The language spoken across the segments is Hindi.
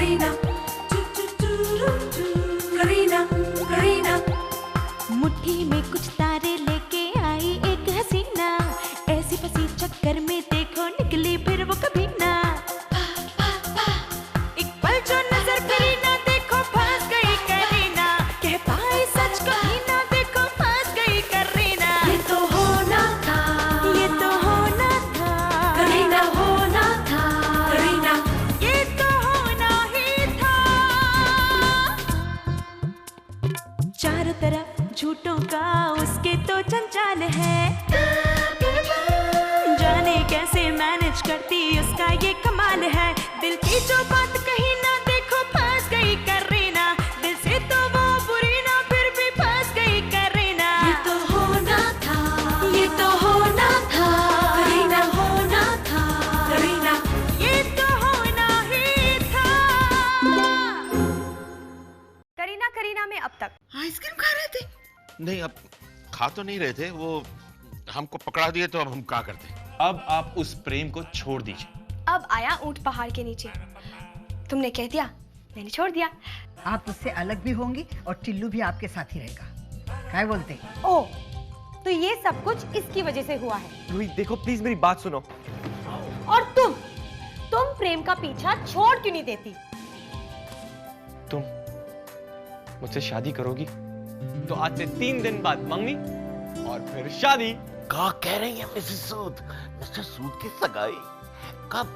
करीना, करीना, करीना। मुट्ठी में कुछ तारे लेके आई एक हसीना, ऐसी फंसी चक्कर में देखो निकली फिर वो कभी ना। एक पल जो नजर फिरी ना देखो फंस गई करीना, कह पाई सच कभी ना देखो फंस गई करीना। ये तो होना था, ये तो होना था करीना, होना था करीना। ये तो होना ही था। चारों तरफ झूठों का उसके तो जंजाल है, जाने कैसे मैनेज करती उसका ये कमाल है। दिल की जो बात कही ना देखो फंस गई करीना, दिल से तो वो बुरी ना फिर भी फंस गई करीना। ये तो होना था, ये तो होना था करीना, होना था करीना। ये तो होना ही था। करीना करीना में अब तक आइसक्रीम खा रहे थे? नहीं, अब खा तो नहीं रहे थे, वो हमको पकड़ा दिए तो अब हम क्या करते। अब आप उस प्रेम को छोड़ दीजिए। अब आया ऊंट पहाड़ के नीचे, तुमने कह दिया मैंने छोड़ दिया। आप उससे अलग भी होंगी और टिल्लू भी आपके साथ ही रहेगा। क्या बोलते हैं? ओ, तो ये सब कुछ इसकी वजह से हुआ है। रूही देखो प्लीज मेरी बात सुनो। और तुम प्रेम का पीछा छोड़ क्यों नहीं देती? तुम मुझसे शादी करोगी तो आज से 3 दिन बाद मंगनी और फिर शादी। क्या कह रही है मिसेस सूद? मिस्टर सूद की सगाई कब?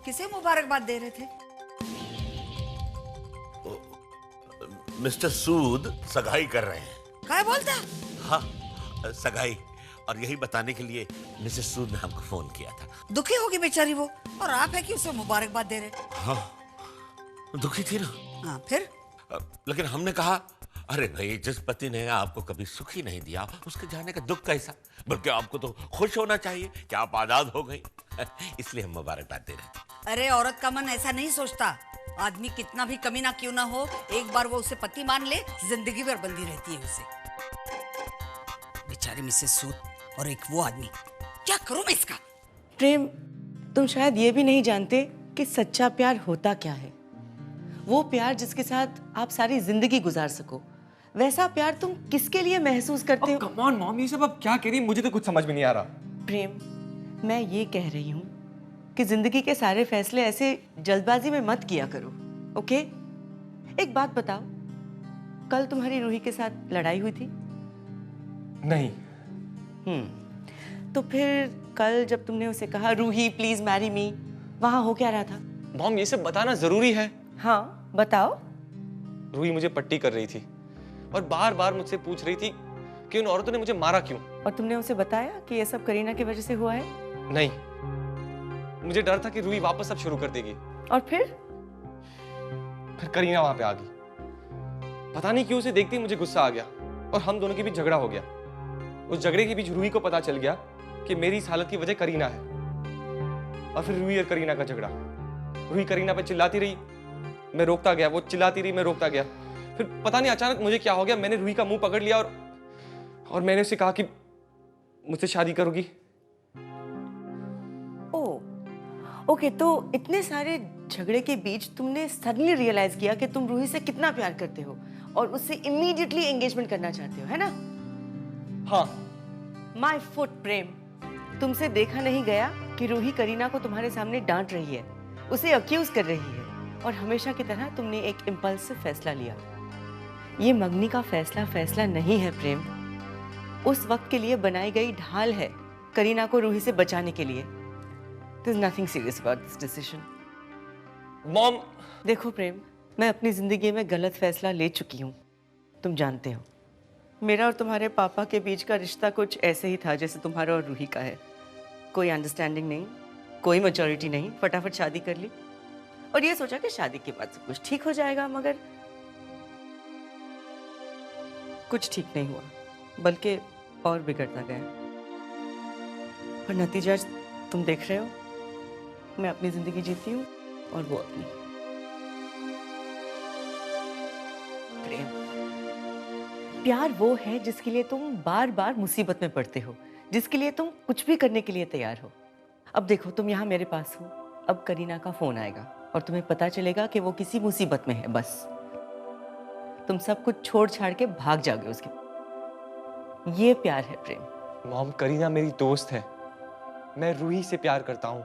किसे मुबारकबाद दे रहे थे? मिस्टर सूद सगाई कर रहे हैं। क्या बोलता? हाँ, सगाई। और यही बताने के लिए मिसेस सूद ने हमको फोन किया था। दुखी होगी बेचारी वो, और आप है कि उसे मुबारकबाद दे रहे? हाँ, दुखी थी ना। हाँ, फिर? लेकिन हमने कहा अरे भाई, जिस पति ने आपको कभी सुखी नहीं दिया उसके जाने का दुख कैसा, बल्कि आपको तो खुश होना चाहिए कि आप आजाद हो गई। इसलिए हम मुबारकबाद दे रहे थे। अरे औरत का मन ऐसा नहीं सोचता। आदमी कितना भी कमीना क्यों ना हो, एक बार वो उसे पति मान ले जिंदगी भर बंदी रहती है उसे। बेचारी मिसेस सूद और एक वो आदमी, क्या करूं मैं इसका? प्रेम, तुम शायद ये भी नहीं जानते कि सच्चा प्यार होता क्या है। वो प्यार जिसके साथ आप सारी जिंदगी गुजार सको, वैसा प्यार तुम किसके लिए महसूस करते हो? कम ऑन मॉम, ये सब अब क्या कह रही है? मुझे तो कुछ समझ में नहीं आ रहा। प्रेम, मैं ये कह रही हूँ कि जिंदगी के सारे फैसले ऐसे जल्दबाजी में मत किया करो, ओके? एक बात बताओ, कल तुम्हारी रूही के साथ लड़ाई हुई थी? नहीं। तो फिर कल जब तुमने उसे कहा रूही प्लीज मैरी मी, वहां हो क्या रहा था? मॉम ये सब बताना जरूरी है। हाँ बताओ। रूही मुझे पट्टी कर रही थी और बार बार मुझसे पूछ रही थी कि उन औरतों ने मुझे मारा क्यों। और तुमने उसे बताया कि ये सब करीना की वजह से हुआ है? नहीं, मुझे डर था कि रूही वापस सब शुरू कर देगी। और फिर करीना वहां पे आ गई। पता नहीं क्यों उसे देखते ही मुझे गुस्सा आ गया और हम दोनों के बीच झगड़ा हो गया। उस झगड़े के बीच रूही को पता चल गया कि मेरी इस हालत की वजह करीना है। और फिर रूही और करीना का झगड़ा। रूही करीना पे चिल्लाती रही, मैं रोकता गया, वो चिल्लाती रही, मैं रोकता गया। फिर पता नहीं अचानक मुझे क्या हो गया, मैंने रूही का मुंह पकड़ लिया और मैंने उसे कहा कि मुझसे शादी करोगी। ओके, तो इतने सारे झगड़े के बीच तुमने सडनली रियलाइज किया कि तुम रूही से कितना प्यार करते हो और उससे इमीडिएटली एंगेजमेंट करना चाहते हो, है ना? हाँ। माय फुट प्रेम, तुमसे देखा नहीं गया कि रूही करीना को तुम्हारे सामने डांट रही है, उसे अक्यूज कर रही है, और हमेशा की तरह तुमने एक इम्पल्सिव फैसला लिया। ये मंगनी का फैसला नहीं है प्रेम, उस वक्त के लिए बनाई गई ढाल है करीना को रूही से बचाने के लिए। There's nothing serious about this decision. Mom, देखो प्रेम, मैं अपनी जिंदगी में गलत फैसला ले चुकी हूँ, तुम जानते हो। मेरा और तुम्हारे पापा के बीच का रिश्ता कुछ ऐसे ही था जैसे तुम्हारा और रूही का है। कोई अंडरस्टैंडिंग नहीं, कोई मैच्योरिटी नहीं, फटाफट शादी कर ली और ये सोचा कि शादी के बाद सब कुछ ठीक हो जाएगा, मगर कुछ ठीक नहीं हुआ, बल्कि और बिगड़ता गया। और नतीजा तुम देख रहे हो, मैं अपनी जिंदगी जीती हूँ और वो अपनी। प्रेम, प्यार वो है जिसके लिए तुम बार बार मुसीबत में पड़ते हो, जिसके लिए तुम कुछ भी करने के लिए तैयार हो। अब देखो, तुम यहाँ मेरे पास हो, अब करीना का फोन आएगा और तुम्हें पता चलेगा कि वो किसी मुसीबत में है। बस तुम सब कुछ छोड़ छाड़ के भाग जाओगे उसके। ये प्यार है प्रेम। मॉम, करीना मेरी दोस्त है। मैं रूही से प्यार करता हूँ,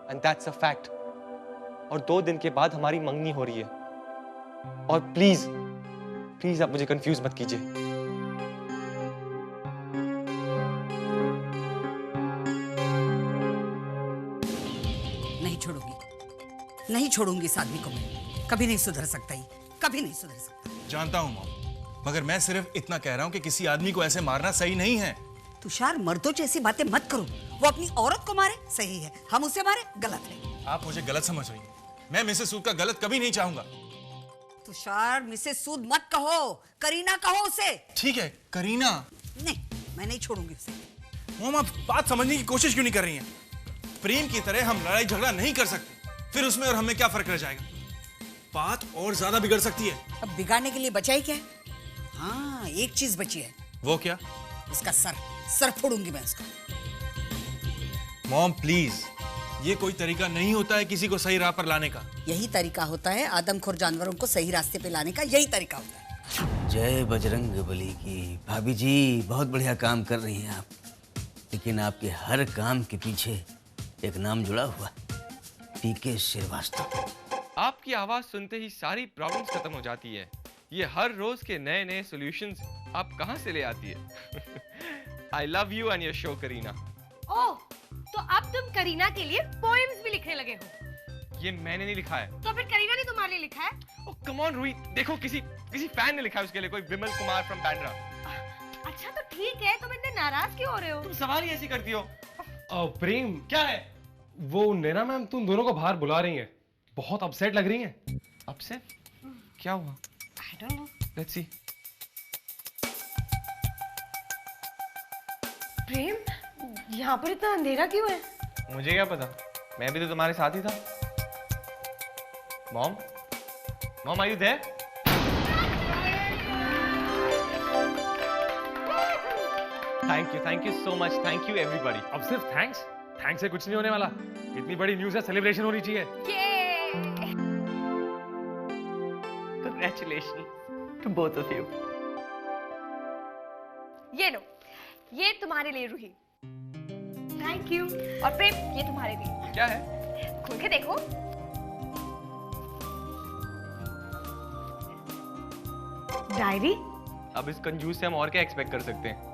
एंड दैट्स अ फैक्ट। और 2 दिन के बाद हमारी मंगनी हो रही है। और प्लीज प्लीज आप मुझे कंफ्यूज मत कीजिए। नहीं छोड़ूंगी, नहीं छोड़ूंगी इस आदमी को मैं। कभी नहीं सुधर सकता, ही कभी नहीं सुधर सकता। जानता हूं मॉम, मगर मैं सिर्फ इतना कह रहा हूं कि किसी आदमी को ऐसे मारना सही नहीं है। तुषार, मर्दों जैसी बातें मत करो। वो अपनी औरत को मारे सही है, हम उसे मारे गलत है। आप मुझे गलत समझ रही हैं। मैं मिसेस सूद का गलत कभी नहीं चाहूंगा। तुषार, मिसेस सूद मत कहो, करीना कहो उसे। ठीक है, करीना। नहीं, मैं नहीं छोड़ूंगी उसे। मॉम, आप बात समझने की कोशिश क्यों नहीं कर रही हैं? प्रेम की तरह हम लड़ाई झगड़ा नहीं कर सकते, फिर उसमें और हमें क्या फर्क रह जाएगा? बात और ज्यादा बिगड़ सकती है। अब बिगाड़ने के लिए बचा ही क्या है? हाँ, एक चीज बची है। वो क्या? उसका सर फोड़ूंगी मैं उसका। मॉम प्लीज, ये कोई तरीका नहीं होता है किसी को सही राह पर लाने का। यही तरीका होता है आदमखोर जानवरों को सही रास्ते पे लाने का, यही तरीका होता है। जय बजरंग बली की। भाभी जी, बहुत बढ़िया काम कर रही हैं आप, लेकिन आपके हर काम के पीछे एक नाम जुड़ा हुआ, पीके श्रीवास्तव। आपकी आवाज सुनते ही सारी प्रॉब्लम्स खत्म हो जाती है। ये हर रोज के नए नए सॉल्यूशंस आप कहाँ से ले आती है? I love you and your show Kareena. Oh, तो अब तुम करीना के लिए पोएम्स भी लिखने लगे हो? ये मैंने नहीं लिखा है। तो फिर करीना ने तुम्हारे लिए लिखा है? ओह कम ऑन रूही, देखो किसी फैन ने लिखा है उसके लिए, कोई विमल कुमार फ्रॉम बैंड्रा। अच्छा तो ठीक है, तुम इतने नाराज क्यों हो रहे हो? तुम सवाल ही ऐसी करती हो। प्रेम, क्या है? वो नैना मैम तुम दोनों को बाहर बुला रही हैं। बहुत अपसेट लग रही हैं। अपसेट? क्या हुआ? I don't know. Let's see. Prem, यहाँ पर इतना अंधेरा क्यों है? मुझे क्या पता, मैं भी तो तुम्हारे साथ ही था। Mom, mom are you there? Thank you so much, thank you everybody. अब सिर्फ थैंक्स से कुछ नहीं होने वाला। इतनी बड़ी न्यूज़ है, सेलिब्रेशन होनी चाहिए। Congratulations to both of you. ये लो, ये तुम्हारे लिए रूही। Thank you. और प्रेम, ये तुम्हारे लिए। क्या है? खोल के देखो। डायरी। अब इस कंजूस से हम और क्या एक्सपेक्ट कर सकते हैं?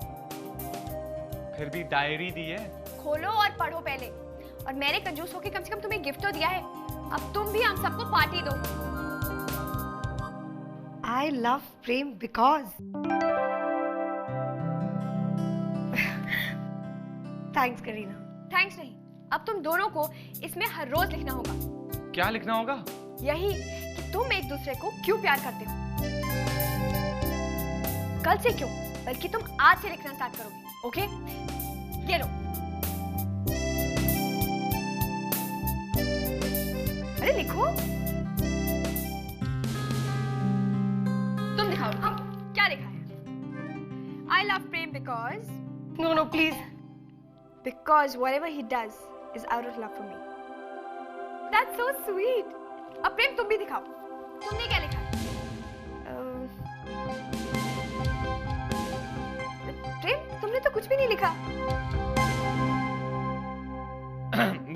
फिर भी डायरी दी है। खोलो और पढ़ो पहले। और मैंने कंजूस होके कम से कम तुम्हें गिफ्ट तो दिया है, अब तुम भी हम सबको पार्टी दो। I love Prem because thanks Kareena. Thanks नहीं, अब तुम दोनों को इसमें हर रोज लिखना होगा। क्या लिखना होगा? यही कि तुम एक दूसरे को क्यों प्यार करते हो। कल से क्यों, बल्कि तुम आज से लिखना स्टार्ट करोगे। ओके? ये लो। अरे लिखो। तुम दिखाओ, अब क्या लिखा है? I love Prem because no please, because whatever he does is out of love for me. That's so sweet. अब प्रेम तुम भी दिखाओ, तुमने क्या लिखा है? प्रेम, तुमने तो कुछ भी नहीं लिखा।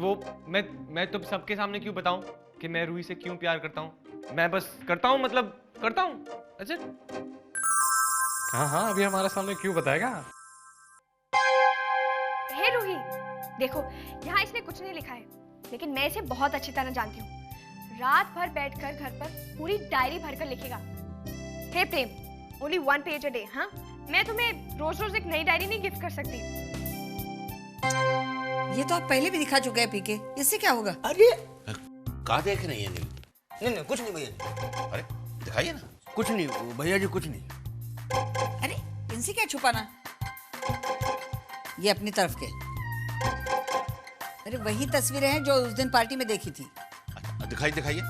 वो मैं तुम सबके सामने क्यों बताऊं कि मैं रूही से क्यों प्यार करता हूं? मैं बस करता हूं, मतलब करता हूं। अच्छा, हाँ, अभी हमारे सामने क्यों बताएगा? हे रूही, देखो यहाँ इसने कुछ नहीं लिखा है, लेकिन मैं इसे बहुत अच्छी तरह जानती हूँ। रात भर बैठकर घर पर पूरी डायरी भरकर लिखेगा। हे प्रेम, ओनली 1 पेज अ डे। हाँ, मैं तुम्हें रोज रोज एक नई डायरी नहीं गिफ्ट कर सकती। ये तो आप पहले भी दिखा चुके हैं पीके, इससे क्या होगा? अरे कहा देख रही है नील? नहीं, कुछ नहीं भैया जी। अरे दिखाइए ना। कुछ नहीं भैया जी, कुछ नहीं। अरे इनसे क्या छुपाना? ये अपनी तरफ के। अरे वही तस्वीरें हैं जो उस दिन पार्टी में देखी थी। अच्छा, दिखाइए।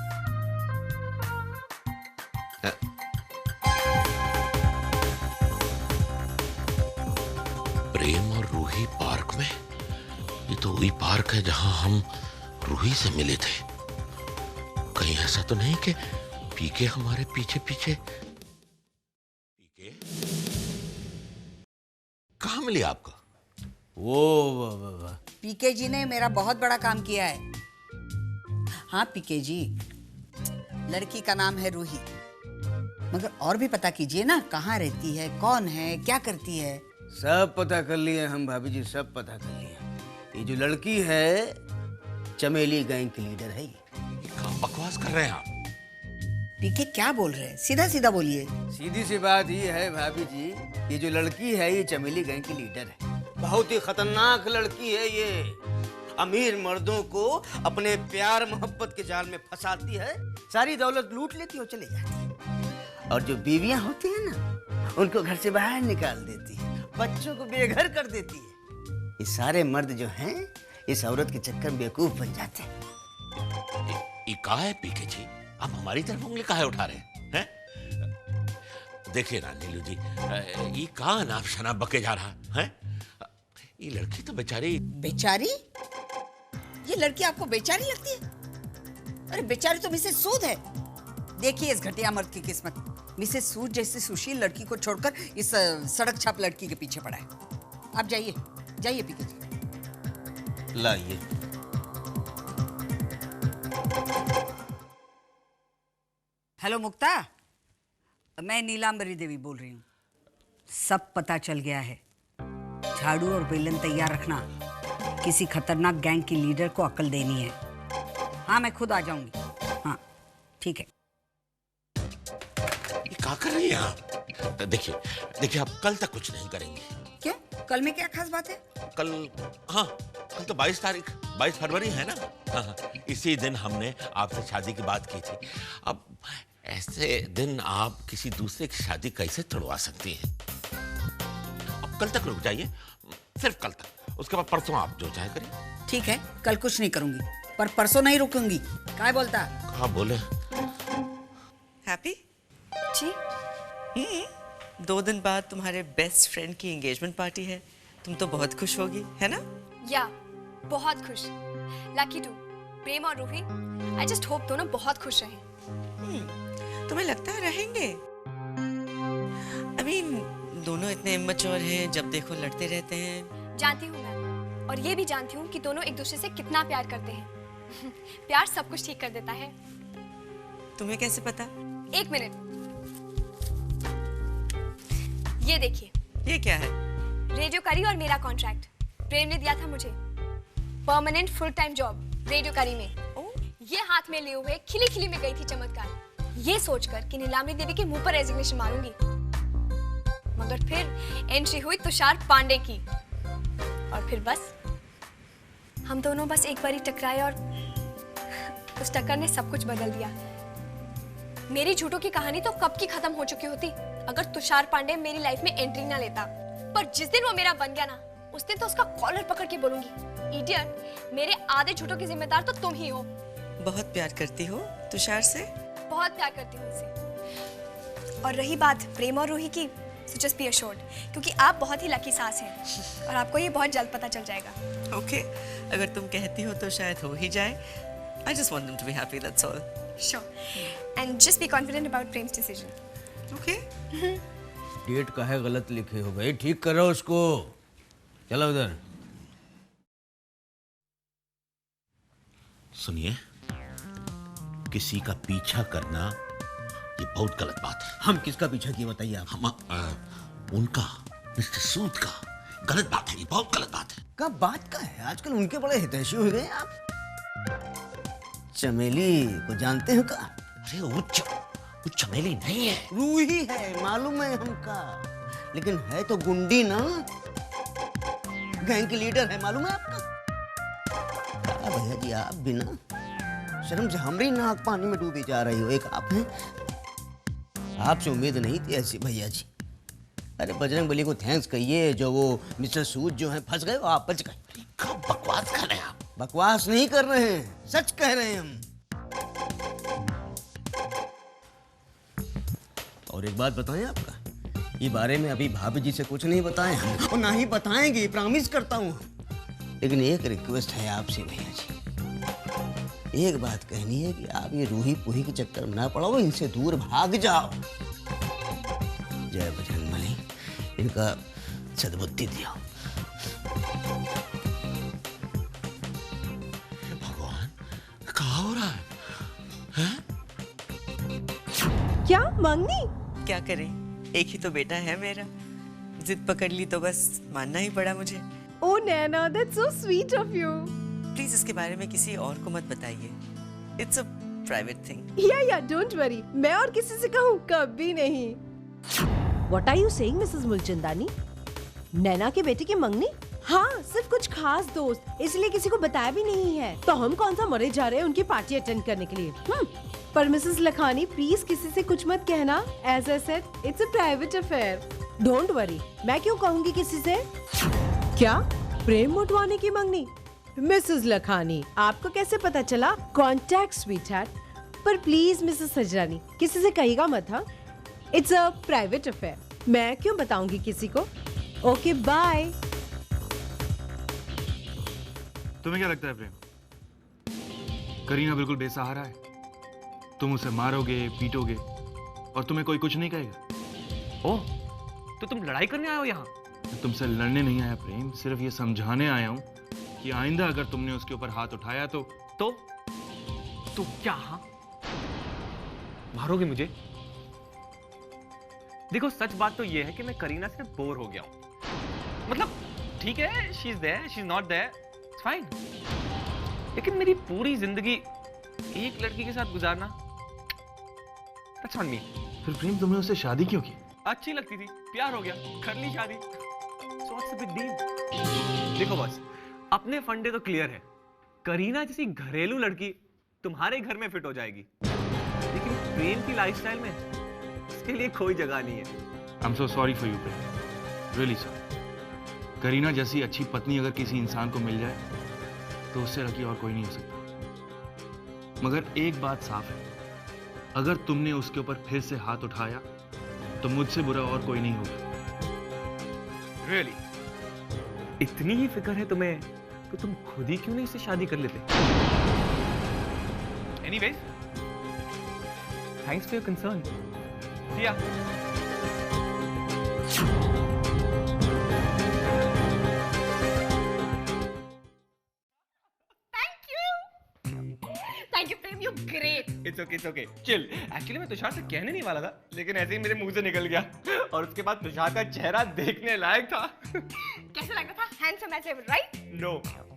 प्रेम और रूही पार्क में? ये तो वही पार्क है जहां हम रूही से मिले थे। कहीं ऐसा तो नहीं कि पीके हमारे पीछे पीछे। पीके कहाँ मिली आपको? वो पीके जी ने मेरा बहुत बड़ा काम किया है। हाँ पीके जी, लड़की का नाम है रूही, मगर और भी पता कीजिए ना, कहाँ रहती है, कौन है, क्या करती है। सब पता कर लिए हम भाभी जी, सब पता कर लिए। ये जो लड़की है चमेली गैंग की लीडर है। ये कहाँ बकवास कर रहे हैं आप? पीके क्या बोल रहे हैं, सीधा सीधा बोलिए। सीधी सी बात ये है भाभी जी, ये जो लड़की है ये चमेली गैंग की लीडर है। बहुत ही खतरनाक लड़की है ये। अमीर मर्दों को अपने प्यार मोहब्बत के जाल में फंसाती है, सारी दौलत लूट लेती है और चले जाती है। और जो बीवियां होती हैं ना, उनको घर से बाहर निकाल देती है, बच्चों को बेघर कर देती है। ये सारे मर्द जो हैं इस औरत के चक्कर में बेवकूफ बन जाते हैं। ये कहा है पीके जी, आप हमारी तरफ उंगली काहे उठा रहे हैं? देखिए ना नीलू जी, ये कहा अनाप शनाप बके जा रहा है? ये लड़की तो बेचारी। बेचारी? ये लड़की आपको बेचारी लगती है? अरे बेचारी तो मिसेस सूद है। देखिए इस घटिया मर्द की किस्मत, मिसेस सूद जैसी सुशील लड़की को छोड़कर इस सड़क छाप लड़की के पीछे पड़ा है। आप जाइए जाइए पीके जी। लाइए। हेलो मुक्ता, मैं नीलांबरी देवी बोल रही हूँ। सब पता चल गया है। झाड़ू और बेलन तैयार रखना, किसी खतरनाक गैंग की लीडर को अकल देनी है। हाँ मैं खुद आ जाऊंगी। हाँ ठीक है। ये क्या कर रही हैं आप? देखिए देखिए, आप कल तक कुछ नहीं करेंगे। क्यों? कल में क्या खास बात है? कल, हाँ कल तो 22 फरवरी है ना। हाँ, इसी दिन हमने आपसे शादी की बात की थी। अब ऐसे दिन आप किसी दूसरे की शादी कैसे तोड़वा सकती हैं? अब कल तक रुक जाइए, सिर्फ कल तक। उसके बाद परसों आप जो चाहे करिए। ठीक है, कल कुछ नहीं करूंगी, पर परसों नहीं रुकूंगी। क्या बोलता? हाँ बोले। हैप्पी जी 2 दिन बाद तुम्हारे बेस्ट फ्रेंड की एंगेजमेंट पार्टी है। तुम तो बहुत खुश होगी, है ना? या बहुत खुश। लकी टू, प्रेम और रूही, आई जस्ट होप दोनों बहुत खुश रहें। तुम्हें लगता है रहेंगे? I mean, दोनों इतने इम्मैच्योर हैं, जब देखो लड़ते रहते हैं। जानती हूँ मैं, और ये भी जानती हूँ कि दोनों एक दूसरे से कितना प्यार करते हैं। प्यार सब कुछ ठीक कर देता है। तुम्हें कैसे पता? 1 मिनट, ये देखिए। ये क्या है? रेडियो करी और मेरा कॉन्ट्रैक्ट प्रेम ने दिया था मुझे। Permanent full time job radio करी में। ये हाथ में लिए हुए खिली खिली में गई थी चमत्कार, ये सोचकर कि नीलांबरी देवी के मुंह पर रेजिग्नेशन मारूंगी। मगर फिर एंट्री हुई तुषार पांडे की, और फिर बस हम दोनों बस एक बार ही टकराए और उस टक्कर ने सब कुछ बदल दिया। मेरी झूठों की कहानी तो कब की खत्म हो चुकी होती अगर तुषार पांडे मेरी लाइफ में एंट्री ना लेता। पर जिस दिन वो मेरा बन गया ना, उस दिन तो उसका कॉलर पकड़ के बोलूंगी, इडियट, मेरे आधे झूठों की जिम्मेदार तो तुम ही हो। बहुत प्यार करती हो तुषार से? बहुत प्यार करती हूँ उससे। और रही बात प्रेम और रूही की, so just be assured, क्योंकि आप बहुत ही लकी सास हैं और आपको ये बहुत जल्द पता चल जाएगा। ओके, अगर तुम कहती हो तो शायद हो ही जाए। I just want them to be happy, that's all. Sure. And just be confident about Prem's decision. Okay? Date का है गलत लिखे हो भाई, ठीक करो उसको। चलो उधर। सुनिए, किसी का पीछा करना ये बहुत गलत बात है। हम किसका पीछा किया बताइए आप? हम उनका, मिस्टर सूद का। गलत बात है, ये बहुत गलत बात है। क्या बात का है? आजकल उनके बड़े हितैषी हो गए आप। चमेली को जानते हो का? अरे वो चमेली नहीं है, रूही है, मालूम है हमका, लेकिन है तो गुंडी ना। गैंग की लीडर है, मालूम है आपका? भैया जी आप बिना शर्म से हमारी नाक पानी में डूबी जा रही हो। एक आप हैं, आपसे उम्मीद नहीं थी ऐसी भैया जी। अरे बजरंग बली को थैंक्स कहिए, जो वो मिस्टर सूद जो हैं फंस गए, वो आप बच गए। कब बकवास कर रहे हैं आप? बकवास नहीं कर रहे हैं, सच कह रहे हैं हम। और एक बात बताएं आपका, ये बारे में अभी भाभी जी से कुछ नहीं बताएं हम, और ना ही बताएंगे, प्रॉमिस करता हूं। लेकिन एक रिक्वेस्ट है आपसे भैया जी, एक बात कहनी है कि आप ये रूही पूही के चक्कर में ना पड़ो, इनसे दूर भाग जाओ। जय बजरंगबली, इनका सद्बुद्धि दिया। भगवान, क्या हो रहा है? हैं? क्या मंगनी? क्या करें, एक ही तो बेटा है मेरा, जिद पकड़ ली तो बस मानना ही पड़ा मुझे। Oh Nana, that's so sweet of you. Please इसके बारे में किसी और को मत बताइए, it's a private thing. Yeah, don't worry. मैं और किसी से कहूँ कभी नहीं। What are you saying, Mrs. Mulchandani? नैना के बेटे की मंगनी? हाँ, सिर्फ कुछ खास दोस्त, इसलिए किसी को बताया भी नहीं है। तो हम कौन सा मरे जा रहे हैं उनकी पार्टी अटेंड करने के लिए। पर मिसेस लखानी प्लीज किसी से कुछ मत कहना। As I said, it's a private affair. Don't worry. मैं क्यों कहूँगी किसी से? क्या? प्रेम मोटवाने की मंगनी? मिसेस लखानी, आपको कैसे पता चला? Contact sweetheart. पर प्लीज मिसेस सजरानी, किसी से कहिएगा मत। हाँ, इट्स अ प्राइवेट अफेयर। मैं क्यों बताऊंगी किसी को? Okay bye. तुम्हें क्या लगता है प्रेम, करीना बिल्कुल बेसहारा है? तुम उसे मारोगे, पीटोगे और तुम्हें कोई कुछ नहीं कहेगा। ओह, तो तुम लड़ाई करने आए हो यहाँ? मैं तुमसे लड़ने नहीं आया प्रेम, सिर्फ ये समझाने आया हूँ कि आइंदा अगर तुमने उसके ऊपर हाथ उठाया तो क्या? हाँ, मारोगे मुझे? देखो, सच बात तो ये है कि मैं करीना से बोर हो गया हूं। मतलब ठीक है, she is there, she is not there, it's fine. लेकिन मेरी पूरी जिंदगी एक लड़की के साथ गुजारना, दैट्स ऑन मी। फिर प्रेम तुमने उससे शादी क्यों की? अच्छी लगती थी, प्यार हो गया, कर ली शादी। So what's the big deal? देखो बस, अपने फंडे तो क्लियर है, करीना जैसी घरेलू लड़की तुम्हारे घर में फिट हो जाएगी, लेकिन प्रेम की लाइफस्टाइल में इसके लिए कोई जगह नहीं है। I am so sorry for you Prem, really sorry. Kareena जैसी अच्छी पत्नी अगर किसी इंसान को मिल जाए तो उससे लकी और कोई नहीं हो सकता। मगर एक बात साफ है, अगर तुमने उसके ऊपर फिर से हाथ उठाया तो मुझसे बुरा और कोई नहीं होगा। रियली? इतनी ही फिक्र है तुम्हें तो तुम खुद ही क्यों नहीं इससे शादी कर लेते? Anyways, thanks for your concern. Siya. Thank you, Prem, you great. It's okay. Chill. Actually मैं तुषार से कहने नहीं वाला था, लेकिन ऐसे ही मेरे मुंह से निकल गया। और उसके बाद तुषार का चेहरा देखने लायक था। कैसा लग रहा था? Handsome as ever, right? No,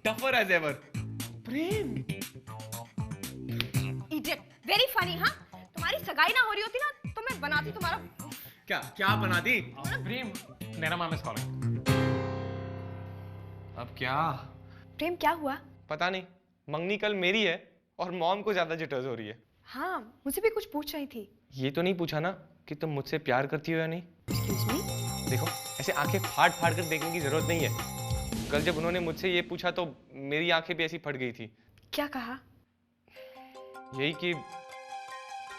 tougher as ever. प्रेम। Idiot. Very funny, हाँ? तुम्हारी सगाई ना हो रही होती ना, तो मैं बनाती तुम्हारा। क्या बनाती? प्रेम, नैना मैम इज कॉलिंग। अब क्या? प्रेम, क्या हुआ? पता नहीं, मंगनी कल मेरी है और मॉम को ज्यादा जिटर्स हो रही है। हाँ, मुझे भी कुछ पूछ रही थी। ये तो नहीं पूछा ना कि तुम मुझसे प्यार करती हो या नहीं? Excuse me? देखो, ऐसे आंखें फाड़ कर देखने की जरूरत नहीं है। कल जब उन्होंने मुझसे ये पूछा तो मेरी आंखें भी ऐसी फट गई थी। क्या कहा? यही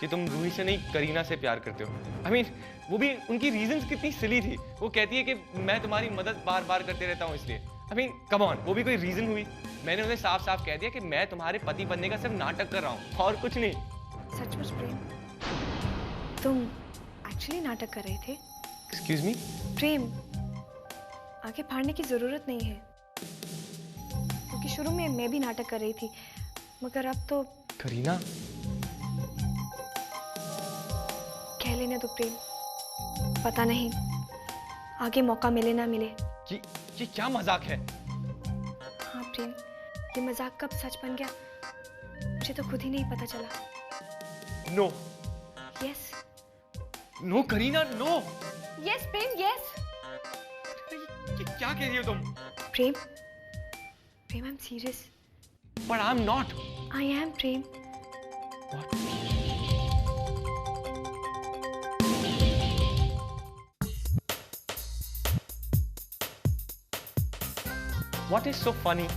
कि तुम रूही से नहीं, करीना से प्यार करते हो। I mean, वो भी उनकी रीजंस कितनी सिली थी। वो कहती है कि मैं तुम्हारी मदद बार बार करते रहता हूँ इसलिए। I mean, come on, वो भी कोई रीजन हुई? मैंने उन्हें साफ साफ कह दिया कि मैं तुम्हारे पति बनने का सिर्फ नाटक कर रहा हूँ और कुछ नहीं। सचमुच प्रेम, तुम एक्चुअली नाटक कर रहे थे? Excuse me? प्रेम, आगे फाड़ने की जरूरत नहीं है, क्योंकि शुरू में मैं भी नाटक कर रही थी, मगर अब तो। करीना, कह लेने दो प्रेम, पता नहीं आगे मौका मिले ना मिले। ये क्या मजाक है? हाँ प्रेम, ये मजाक कब सच बन गया मुझे तो खुद ही नहीं पता चला। No. Yes. No Kareena, no. Yes Prem, yes. क्या कह रही हो तुम? Prem, Prem, I am serious. But I'm not. I am Prem. What? What is so funny?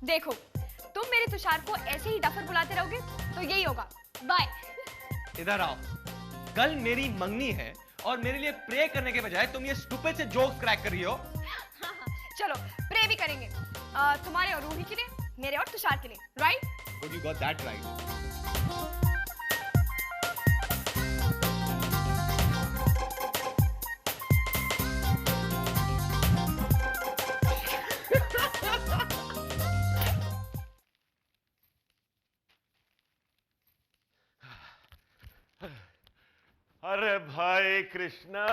देखो, तुम मेरे तुषार को ऐसे ही डफर बुलाते रहोगे तो यही होगा। बाय। इधर आओ। कल मेरी मंगनी है और मेरे लिए प्रे करने के बजाय तुम ये स्टूपिड से जोक्स क्रैक कर रही हो। चलो प्रे भी करेंगे, तुम्हारे और रूही के लिए, मेरे और तुषार के लिए, right? But you got that right. अरे भाई कृष्णा,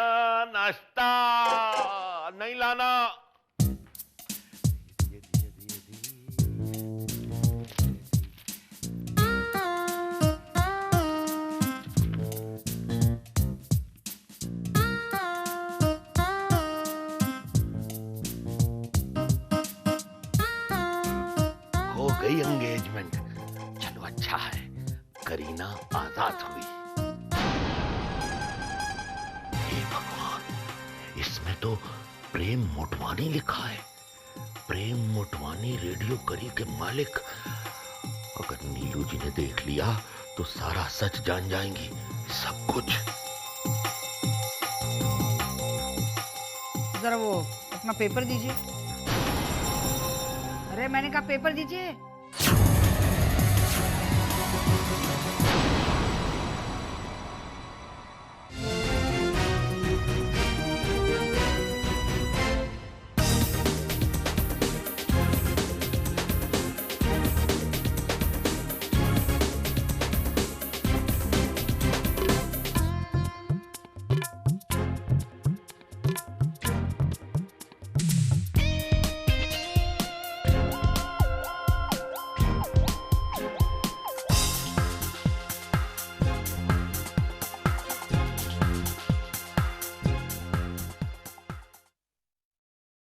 नाश्ता नहीं लाना। हो गई एंगेजमेंट। चलो अच्छा है, करीना आजाद हुई। हे भगवान, इसमें तो प्रेम मोटवानी लिखा है। प्रेम मोटवानी रेडियो करी के मालिक। अगर नीलू जी ने देख लिया तो सारा सच जान जाएंगी, सब कुछ। जरा वो अपना पेपर दीजिए। अरे मैंने कहा पेपर दीजिए।